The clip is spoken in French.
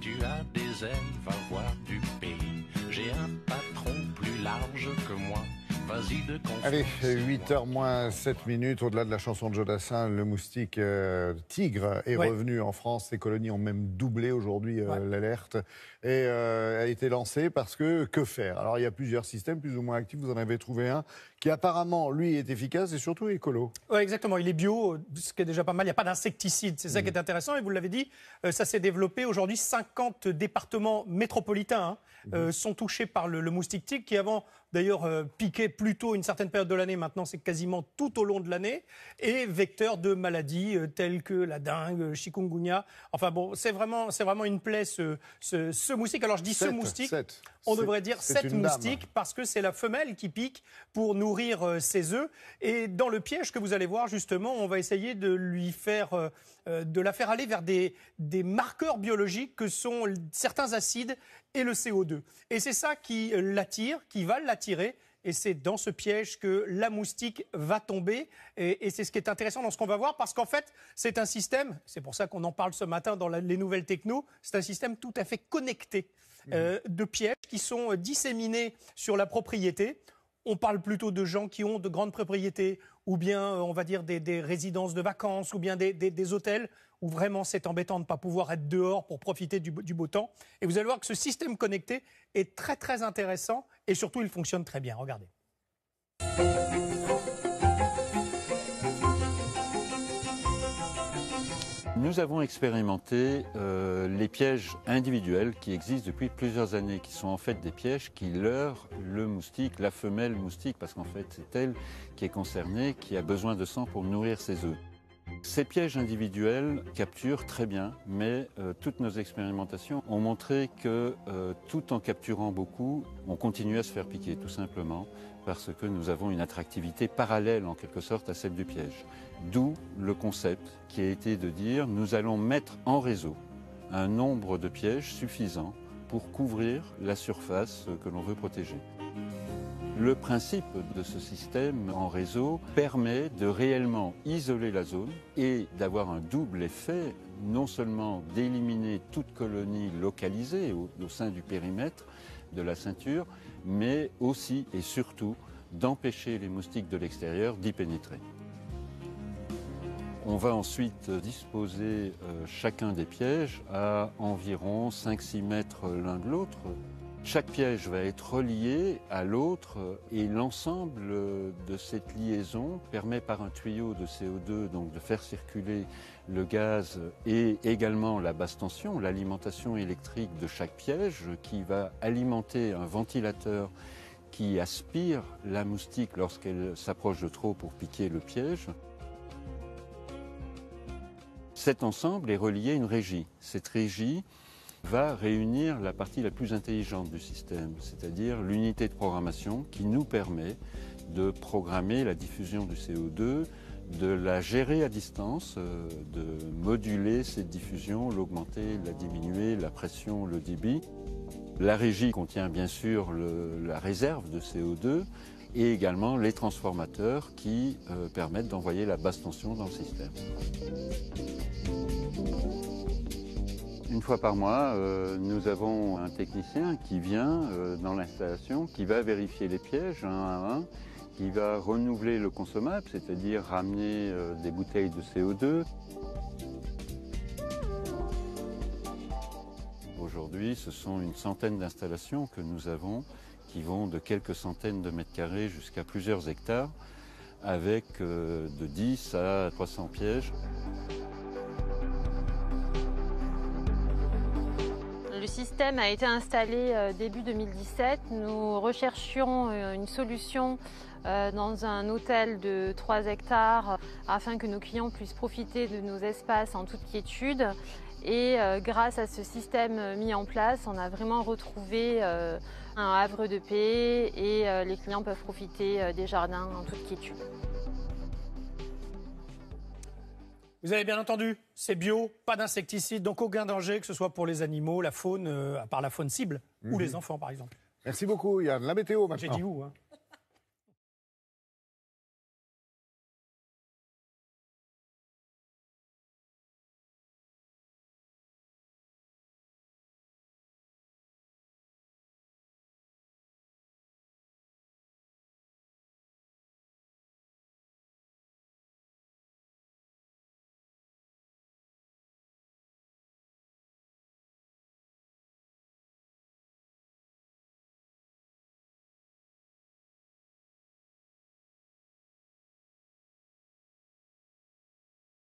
tu as des ailes, va voir du pays. J'ai un patron plus large que moi. Vas-y de confiance. Allez, 8h moins 7 minutes, au-delà de la chanson de Jodassin, le moustique tigre est revenu en France. Les colonies ont même doublé aujourd'hui l'alerte. Et a été lancée parce que faire? Alors il y a plusieurs systèmes plus ou moins actifs, vous en avez trouvé un qui apparemment, lui, est efficace et surtout écolo. Oui, exactement, il est bio, ce qui est déjà pas mal, il n'y a pas d'insecticide, c'est ça qui est intéressant. Et vous l'avez dit, ça s'est développé aujourd'hui, 50 départements métropolitains sont touchés par le moustique tigre qui avant d'ailleurs piquait plutôt une certaine période de l'année, maintenant c'est quasiment tout au long de l'année, et vecteur de maladies telles que la dengue, chikungunya. Enfin bon, c'est vraiment une plaie ce moustique. Alors je dis ce moustique, on devrait dire 7 moustiques parce que c'est la femelle qui pique pour nourrir ses œufs. Et dans le piège que vous allez voir justement, on va essayer de la faire aller vers des marqueurs biologiques que sont certains acides et le CO2. Et c'est ça qui l'attire, qui va l'attirer. Et c'est dans ce piège que la moustique va tomber. Et c'est ce qui est intéressant dans ce qu'on va voir, parce qu'en fait, c'est un système, c'est pour ça qu'on en parle ce matin dans les nouvelles techno, c'est un système tout à fait connecté de pièges qui sont disséminés sur la propriété. On parle plutôt de gens qui ont de grandes propriétés, ou bien, on va dire, des résidences de vacances, ou bien des hôtels, où vraiment c'est embêtant de ne pas pouvoir être dehors pour profiter du beau temps. Et vous allez voir que ce système connecté est très très intéressant, et surtout il fonctionne très bien. Regardez. Nous avons expérimenté les pièges individuels qui existent depuis plusieurs années, qui sont en fait des pièges qui leurrent le moustique, la femelle moustique, parce qu'en fait c'est elle qui est concernée, qui a besoin de sang pour nourrir ses œufs. Ces pièges individuels capturent très bien, mais toutes nos expérimentations ont montré que tout en capturant beaucoup, on continue à se faire piquer tout simplement parce que nous avons une attractivité parallèle en quelque sorte à celle du piège. D'où le concept qui a été de dire nous allons mettre en réseau un nombre de pièges suffisant pour couvrir la surface que l'on veut protéger. Le principe de ce système en réseau permet de réellement isoler la zone et d'avoir un double effet, non seulement d'éliminer toute colonie localisée au sein du périmètre de la ceinture, mais aussi et surtout d'empêcher les moustiques de l'extérieur d'y pénétrer. On va ensuite disposer chacun des pièges à environ 5-6 mètres l'un de l'autre. Chaque piège va être relié à l'autre et l'ensemble de cette liaison permet par un tuyau de CO2 donc de faire circuler le gaz et également la basse tension, l'alimentation électrique de chaque piège qui va alimenter un ventilateur qui aspire la moustique lorsqu'elle s'approche de trop pour piquer le piège. Cet ensemble est relié à une régie. Cette régie va réunir la partie la plus intelligente du système, c'est-à-dire l'unité de programmation qui nous permet de programmer la diffusion du CO2, de la gérer à distance, de moduler cette diffusion, l'augmenter, la diminuer, la pression, le débit. La régie contient bien sûr la réserve de CO2 et également les transformateurs qui permettent d'envoyer la basse tension dans le système. Une fois par mois, nous avons un technicien qui vient dans l'installation, qui va vérifier les pièges un à un, qui va renouveler le consommable, c'est-à-dire ramener des bouteilles de CO2. Aujourd'hui, ce sont une centaine d'installations que nous avons qui vont de quelques centaines de mètres carrés jusqu'à plusieurs hectares, avec de 10 à 300 pièges. Le système a été installé début 2017. Nous recherchions une solution dans un hôtel de 3 hectares afin que nos clients puissent profiter de nos espaces en toute quiétude. Et grâce à ce système mis en place, on a vraiment retrouvé un havre de paix et les clients peuvent profiter des jardins en toute quiétude. Vous avez bien entendu, c'est bio, pas d'insecticides, donc aucun danger, que ce soit pour les animaux, la faune, à part la faune cible, ou les enfants par exemple. Merci beaucoup Yann. La météo maintenant. J'ai dit où, hein.